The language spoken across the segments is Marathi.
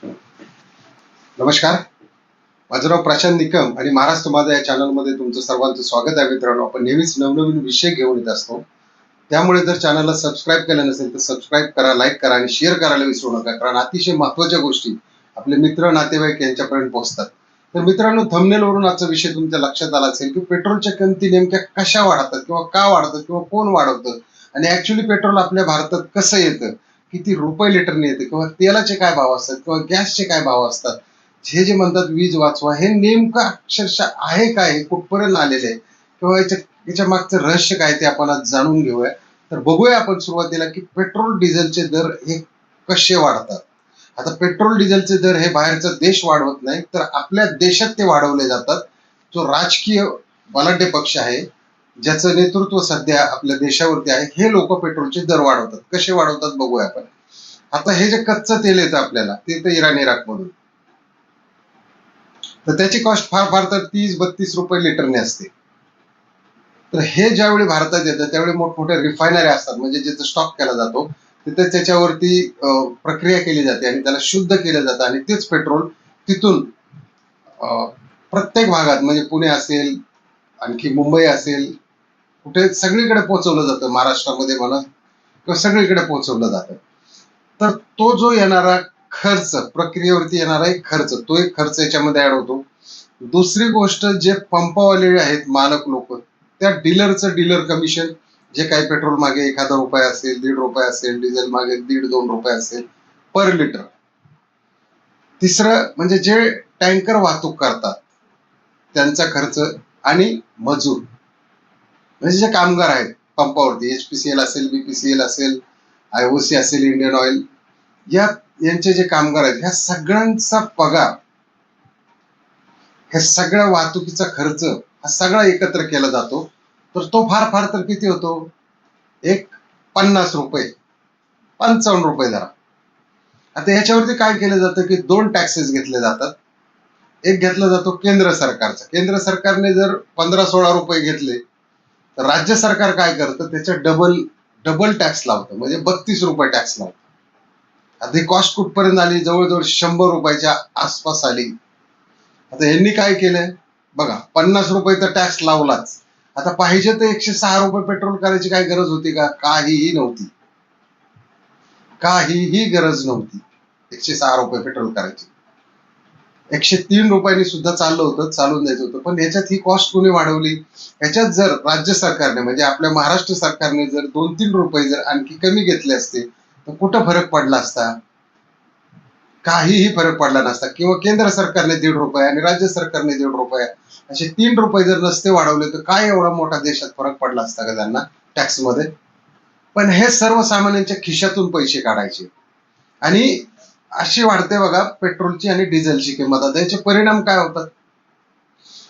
नमस्कार. माझं नाव प्रशांत निकम आणि महाराष्ट्र माझा या चॅनलमध्ये तुमचं सर्वांचं स्वागत आहे. मित्रांनो, आपण नेहमीच नवनवीन विषय घेऊन येत असतो. त्यामुळे जर चॅनलला सबस्क्राईब केलं नसेल तर सबस्क्राईब करा, लाईक करा आणि शेअर करायला विसरू नका, कारण अतिशय महत्त्वाच्या गोष्टी आपले मित्र नातेवाईक यांच्यापर्यंत पोहोचतात. तर मित्रांनो, थंबनेलवरून आजचा विषय तुमच्या लक्षात आला असेल की पेट्रोलच्या किमती नेमक्या कशा वाढतात किंवा का वाढतात किंवा कोण वाढवतं आणि ऍक्च्युली पेट्रोल आपल्या भारतात कसं येतं, किती रुपये लिटरने येतं किंवा तेलाचे काय भाव असतात किंवा गॅसचे काय भाव असतात. हे जे म्हणतात वीज वाचवा, हे नेमकं अक्षरशः आहे काय, हे कुठपर्यंत आलेले आहे किंवा याच्या मागचं रहस्य काय ते आपण आज जाणून घेऊया. तर बघूया आपण सुरुवातीला की पेट्रोल डिझेलचे दर हे कसे वाढतात. आता पेट्रोल डिझेलचे दर हे बाहेरचा देश वाढवत नाही, तर आपल्या देशात ते वाढवले जातात. जो राजकीय बलाढ्य पक्ष आहे, ज्याचं नेतृत्व सध्या आपल्या देशावरती आहे, हे लोक पेट्रोलचे दर वाढवतात. कसे वाढवतात बघूया आपण. आता हे जे कच्चं तेल येतं आपल्याला, ते येतं इराण इराक मधून. तर त्याची कॉस्ट फार फार तर 30-32 रुपये लिटरने असते. तर हे ज्यावेळी भारतात येतं त्यावेळी मोठमोठ्या रिफायनरी असतात, म्हणजे जिथं स्टॉक केला जातो तिथे त्याच्यावरती प्रक्रिया केली जाते आणि त्याला शुद्ध केलं जातं आणि तेच पेट्रोल तिथून प्रत्येक भागात, म्हणजे पुणे असेल, आणखी मुंबई असेल, कुठे सगळीकडे पोहोचवलं जातं, महाराष्ट्रामध्ये म्हणा किंवा सगळीकडे पोहोचवलं जातं. तर तो जो येणारा खर्च, प्रक्रियेवरती येणारा एक खर्च, तो एक खर्च याच्यामध्ये ऍड होतो. दुसरी गोष्ट, जे पंपवाले आहेत मालक लोक, त्या डीलरचं डीलर कमिशन, जे काही पेट्रोल मागे 1 रुपये असेल, 1.5 रुपये असेल, डिझेल मागे 1.5-2 रुपये असेल पर लिटर. तिसरं म्हणजे जे टँकर वाहतूक करतात त्यांचा खर्च आणि मजूर, म्हणजे जे कामगार आहेत पंपावरती, HPCL असेल, BPCL असेल, IOC असेल, इंडियन ऑइल, या यांचे जे कामगार आहेत, ह्या सगळ्यांचा पगार, हे सगळ्या वाहतुकीचा खर्च हा सगळा एकत्र केला जातो. तर तो फार फार तर किती होतो, एक 50 रुपये, 55 रुपये धरा. आता ह्याच्यावरती काय केलं जातं की 2 टॅक्सेस घेतले जातात. एक घेतला जातो केंद्र सरकारचा. केंद्र सरकारने जर 15-16 रुपये घेतले तर राज्य सरकार काय करतं, त्याच्या डबल डबल टॅक्स लावतं, म्हणजे 32 रुपये टॅक्स लावतं. आता ही कॉस्ट कुठपर्यंत आली, जवळजवळ 100 रुपयाच्या आसपास आली. आता यांनी काय केलंय बघा, 50 रुपये तर टॅक्स लावलाच. आता पाहिजे तर 106 रुपये पेट्रोल करायची काय गरज होती का? काहीही नव्हती, काहीही गरज नव्हती 106 रुपये पेट्रोल करायची. 103 रुपयांनी सुद्धा चाललं होतं, चालून द्यायचं होतं. पण ह्याच्यात ही कॉस्ट कोणी वाढवली? ह्याच्यात जर राज्य सरकारने, म्हणजे आपल्या महाराष्ट्र सरकारने जर 2-3 रुपये जर आणखी कमी घेतले असते तर कुठं फरक पडला असता? काहीही फरक पडला नसता. किंवा केंद्र सरकारने 1.5 रुपये आणि राज्य सरकारने 1.5 रुपये, असे 3 रुपये जर नसते वाढवले तर काय एवढा मोठा देशात फरक पडला असता का त्यांना टॅक्स मध्ये? पण हे सर्वसामान्यांच्या खिशातून पैसे काढायचे आणि अशी वाढते बघा पेट्रोलची आणि डिझेलची किंमत. आता याचे परिणाम काय होतात?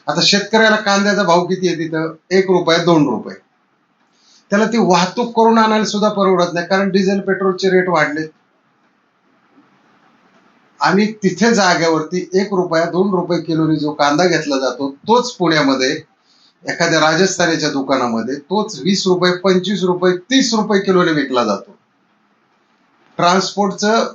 आता शेतकऱ्याला कांद्याचा भाव किती आहे तिथं? 1 रुपया 2 रुपये. त्याला ती वाहतूक करून आणायला सुद्धा परवडत नाही, कारण डिझेल पेट्रोलचे रेट वाढले. आणि तिथे जागेवरती 1 रुपया 2 रुपये किलोनी जो कांदा घेतला जातो, तोच पुण्यामध्ये एखाद्या राजस्थानाच्या दुकानामध्ये तोच 20 रुपये, 25 रुपये, 30 रुपये किलोने विकला जातो. ट्रान्सपोर्टचं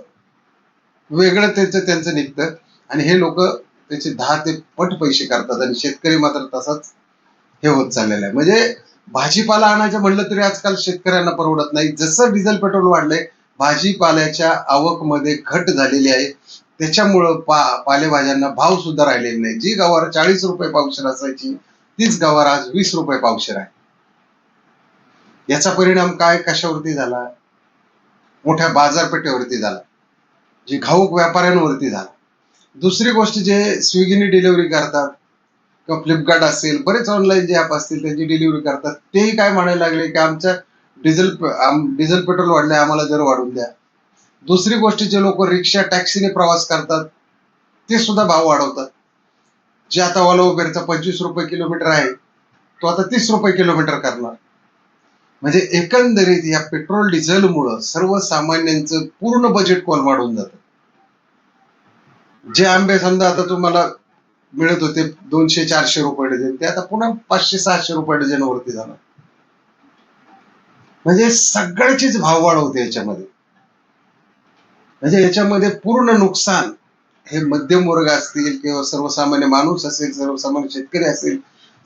वेगळं त्यांचं निघतं आणि हे लोक त्याचे 10 ते पट पैसे करतात आणि शेतकरी मात्र तसाच हे होत चाललेलं आहे. म्हणजे भाजीपाला आणायचं म्हणलं तरी आजकाल शेतकऱ्यांना परवडत नाही. जसं डिझेल पेट्रोल वाढलंय, भाजीपाल्याच्या आवकमध्ये घट झालेली आहे. त्याच्यामुळं पालेभाज्यांना भाव सुद्धा राहिलेले नाही. जी गवार 40 रुपये पावशेर असायची, तीच गवार आज 20 रुपये पावशेर आहे. याचा परिणाम काय कशावरती झाला? मोठ्या बाजारपेठेवरती झाला, जे घाऊक व्यापाऱ्यांवरती झाला. दुसरी गोष्ट, जे स्विगीने डिलिव्हरी करतात किंवा फ्लिपकार्ट असेल, बरेच ऑनलाईन जे ॲप असतील त्यांची डिलिव्हरी करतात, तेही काय म्हणायला लागले की आमच्या डिझेल पेट्रोल वाढले, आम्हाला दर वाढवून द्या. दुसरी गोष्ट, जे लोक रिक्षा टॅक्सीने प्रवास करतात ते सुद्धा भाव वाढवतात. जे आता ओला उबेरचा 25 रुपये किलोमीटर आहे, तो आता 30 रुपये किलोमीटर करणार. म्हणजे एकंदरीत या पेट्रोल डिझेलमुळं सर्वसामान्यांचं पूर्ण बजेट कोलमाडून जातं. जे आंबे समजा आता तुम्हाला मिळत होते 200-400 रुपये डझन, ते आता पुन्हा 500-600 रुपये डझन वरती जाणार. म्हणजे सगळ्याचीच भाव वाढ होते याच्यामध्ये. म्हणजे याच्यामध्ये पूर्ण नुकसान हे मध्यम वर्ग असतील किंवा सर्वसामान्य माणूस असेल, सर्वसामान्य शेतकरी असेल,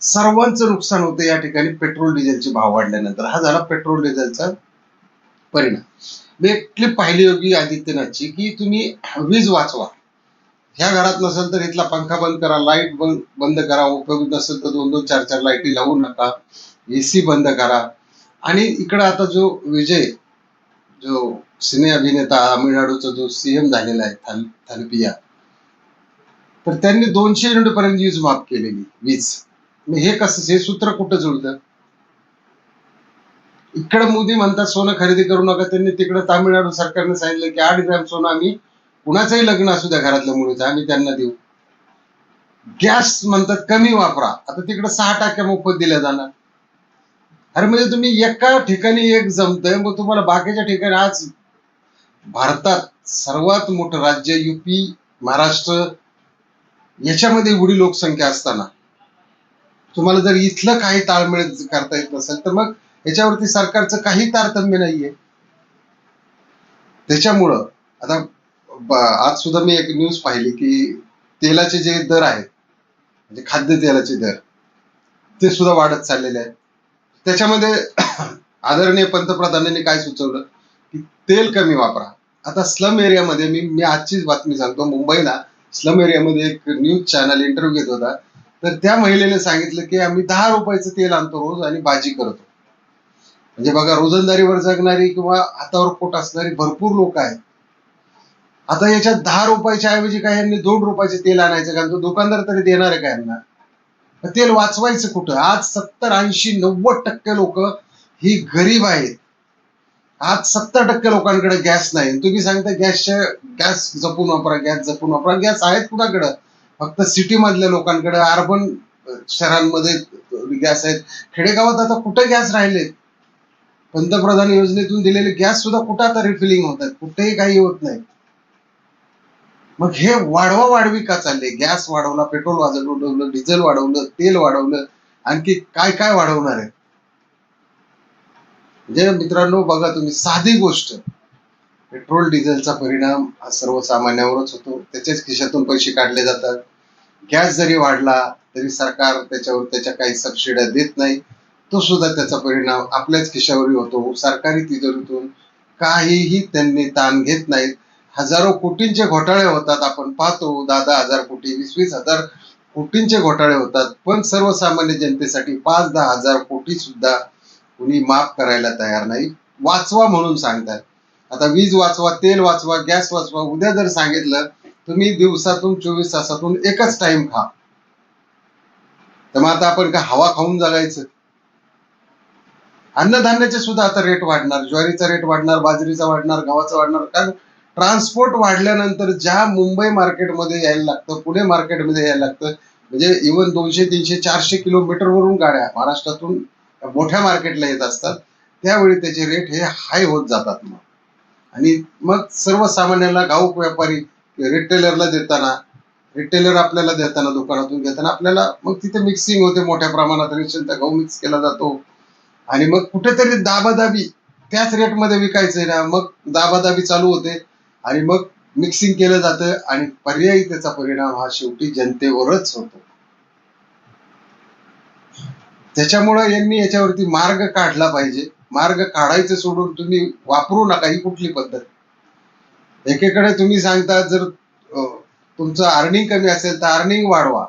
सर्वांचं नुकसान होतं या ठिकाणी पेट्रोल डिझेलचे भाव वाढल्यानंतर. हा झाला पेट्रोल डिझेलचा परिणाम. मी एक क्लिप पाहिली योगी आदित्यनाथची की तुम्ही वीज वाचवा, ह्या घरात नसेल तर इथला पंखा बंद करा, लाईट बंद करा, उपयोगी नसेल तर 2-2, 4-4 लाईटी लावू नका, एसी बंद करा. आणि इकडं आता जो विजय, जो सिने अभिनेता तामिळनाडूचा जो सीएम झालेला आहे थालपिया, तर त्यांनी 200 युनिट पर्यंत वीज माफ केलेली वीज. हे कसं, हे सूत्र कुठं जुळतं? इकडं मोदी म्हणतात सोनं खरेदी करू नका, त्यांनी तिकडं तामिळनाडू सरकारने सांगितलं की 8 ग्रॅम सोनं आम्ही कुणाचंही लग्न असू द्या घरातल्या मुलीचं आम्ही त्यांना देऊ. गॅस म्हणतात कमी वापरा, आता तिकडे 6% मोफत दिल्या जाणार. अरे म्हणजे तुम्ही एका ठिकाणी एक जमतंय, मग तुम्हाला बाकीच्या ठिकाणी, आज भारतात सर्वात मोठं राज्य युपी, महाराष्ट्र याच्यामध्ये एवढी लोकसंख्या असताना तुम्हाला जर इथलं काही ताळमेळ करता येत नसेल तर मग याच्यावरती सरकारचं काही तारतम्य नाहीये. त्याच्यामुळं आता आज सुद्धा मी एक न्यूज पाहिली की तेलाचे जे दर आहेत, म्हणजे खाद्यतेलाचे दर, ते सुद्धा वाढत चाललेले आहेत. त्याच्यामध्ये आदरणीय पंतप्रधानांनी काय सुचवलं की तेल कमी वापरा. आता स्लम एरियामध्ये, मी आजचीच बातमी सांगतो, मुंबईला स्लम एरियामध्ये एक न्यूज चॅनल इंटरव्ह्यू घेत होता, तर त्या महिलेने सांगितलं की आम्ही 10 रुपयाचं तेल आणतो रोज आणि भाजी करतो. म्हणजे बघा, रोजंदारीवर जगणारी किंवा हातावर पोट असणारी भरपूर लोक आहेत. आता याच्यात 10 रुपयाच्या ऐवजी काय यांनी 2 रुपयाचे तेल आणायचं का? तो दुकानदार तरी देणार आहे का यांना? तेल वाचवायचं कुठं? आज 70, 80, 90% लोक ही गरीब आहेत. आज 70% लोकांकडे गॅस नाही. तुम्ही सांगता गॅस जपून वापरा, गॅस जपून वापरा. गॅस आहेत कुणाकडं? फक्त सिटी मधल्या लोकांकडे, अर्बन शहरांमध्ये गॅस आहेत. खेडेगावात आता कुठे गॅस राहिले? पंतप्रधान योजनेतून दिलेले गॅस सुद्धा कुठं आता रिफिलिंग होत आहेत? कुठेही काही होत नाही. मग हे वाढवी का चालले? गॅस वाढवला, पेट्रोल वाढवलं, डिझेल वाढवलं, तेल वाढवलं, आणखी काय काय वाढवणार आहे? म्हणजे मित्रांनो बघा, तुम्ही साधी गोष्ट, पेट्रोल डिझेलचा परिणाम हा सर्वसामान्यावरच होतो. त्याच्याच खिशातून पैसे काढले जातात. गॅस जरी वाढला तरी सरकार त्याच्यावर त्याच्या काही सबसिड्या देत नाही, तो सुद्धा त्याचा परिणाम आपल्याच खिशावरही होतो. सरकारी तिजोरीतून काहीही त्यांनी ताण घेत नाहीत. हजारो कोटींचे घोटाळे होतात, आपण पाहतो. 10,000 कोटी, 20,000 कोटींचे घोटाळे होतात, पण सर्वसामान्य जनतेसाठी 5-10,000 कोटी सुद्धा कुणी माफ करायला तयार नाही. वाचवा म्हणून सांगतात. आता वीज वाचवा, तेल वाचवा, गॅस वाचवा. उद्या जर सांगितलं तुम्ही दिवसातून 24 तासातून एकच टाइम खा, तर मग आता आपण का हवा खाऊन जगायचं? अन्नधान्याचे सुद्धा आता रेट वाढणार, ज्वारीचा रेट वाढणार, बाजरीचा वाढणार, गव्हाचा वाढणार. कारण ट्रान्सपोर्ट वाढल्यानंतर ज्या मुंबई मार्केटमध्ये यायला लागतं, पुणे मार्केटमध्ये यायला लागतं, म्हणजे इव्हन 200, 300, 400 किलोमीटरवरून गाड्या महाराष्ट्रातून मोठ्या मार्केटला येत असतात, त्यावेळी त्याचे रेट हे हाय होत जातात. आणि मग सर्वसामान्याला, घाऊक व्यापारी, रिटेलरला देताना, रिटेलर आपल्याला देताना, दुकानातून घेताना आपल्याला मग तिथे मिक्सिंग होते मोठ्या प्रमाणात, रेशनचा गहू मिक्स केला जातो आणि मग कुठेतरी दाबादाबी त्याच रेटमध्ये विकायचंय ना, मग दाबादाबी चालू होते आणि मग मिक्सिंग केलं जातं आणि पर्यायी त्याचा परिणाम हा शेवटी जनतेवरच होतो. त्याच्यामुळे यांनी याच्यावरती मार्ग काढला पाहिजे. मार्ग काढायचं सोडून तुम्ही वापरू नका ही कुठली पद्धत? एकीकडे तुम्ही सांगता जर तुमचं अर्निंग कमी असेल तर अर्निंग वाढवा,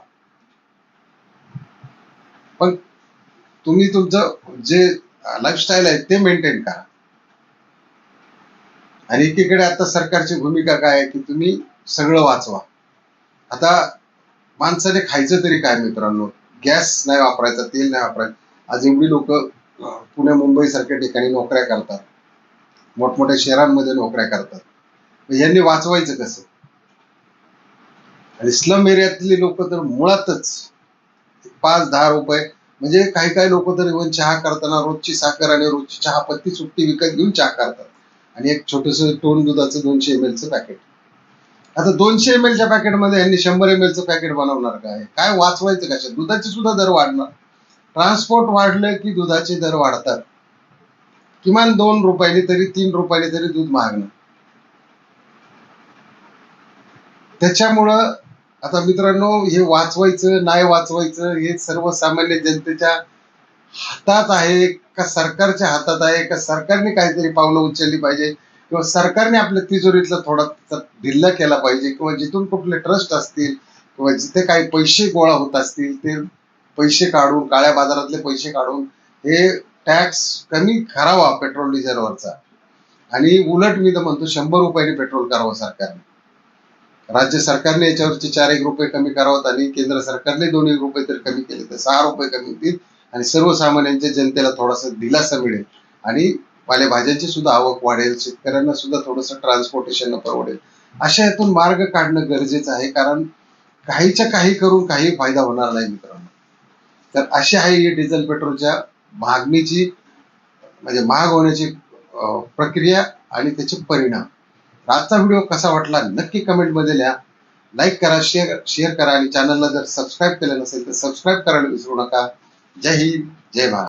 पण तुम्ही तुमचं जे लाईफस्टाईल आहे ते मेंटेन करा. आणि एकीकडे आता सरकारची भूमिका काय आहे की तुम्ही सगळं वाचवा. आता माणसाने खायचं तरी काय मित्रांनो? गॅस नाही वापरायचा, तेल नाही वापरायचं. आज एवढी लोक पुणे, मुंबई सारख्या ठिकाणी नोकऱ्या करतात, मोठमोठ्या शहरांमध्ये नोकऱ्या करतात. यांनी वाचवायचं कसं? आणि स्लम एरियातली लोक तर मुळातच 5-10 रुपये, म्हणजे काही काही लोक तर इव्हन चहा करताना रोजची साखर आणि रोजची चहा पत्ती सुट्टी विकत घेऊन चहा करतात. आणि एक छोटस टोन दुधाचं 200 ml चं पॅकेट. आता 200 ml च्या पॅकेटमध्ये यांनी 100 ml चं पॅकेट बनवणार काय? काय वाचवायचं कशा? दुधाचे सुद्धा दर वाढणार. ट्रान्सपोर्ट वाढलं की दुधाचे दर वाढतात. किमान 2 रुपयाने तरी, 3 रुपयाने तरी दूध महागणार. त्याच्यामुळं आता मित्रांनो, हे वाचवायचं नाही वाचवायचं हे सर्वसामान्य जनतेच्या हातात आहे का सरकारच्या हातात आहे का सरकारने काहीतरी पावलं उचलली पाहिजे किंवा सरकारने आपल्या तिजोरीतला थोडा ढिल्ला केला पाहिजे किंवा जिथून कुठले ट्रस्ट असतील किंवा जिथे काही पैसे गोळा होत असतील ते पैसे काढून, काळ्या बाजारातले पैसे काढून हे टॅक्स कमी करावा पेट्रोल डिझेलवरचा. आणि उलट मी तर म्हणतो 100 रुपयाने पेट्रोल करावं सरकारने. राज्य सरकारने याच्यावरचे 4 रुपये कमी करावेत आणि केंद्र सरकारने 2 रुपये तर कमी केले तर 6 रुपये कमी होतील आणि सर्वसामान्यांच्या जनतेला थोडासा दिलासा मिळेल आणि पालेभाज्यांची सुद्धा आवक वाढेल, शेतकऱ्यांना सुद्धा थोडंसं ट्रान्सपोर्टेशन परवडेल. अशा यातून मार्ग काढणं गरजेचं आहे, कारण काहीच्या काही करून काही फायदा होणार नाही मित्रांनो. तर अशी आहे ही डिझेल पेट्रोलच्या मागणीची म्हणजे महाग होण्याची प्रक्रिया आणि त्याचे परिणाम. आजचा व्हिडिओ कसा वाटला नक्की कमेंटमध्ये लिहा. लाईक करा, शेअर करा आणि चॅनलला जर सबस्क्राईब केलं नसेल तर सबस्क्राईब करायला विसरू नका. जय हिंद, जय भारत.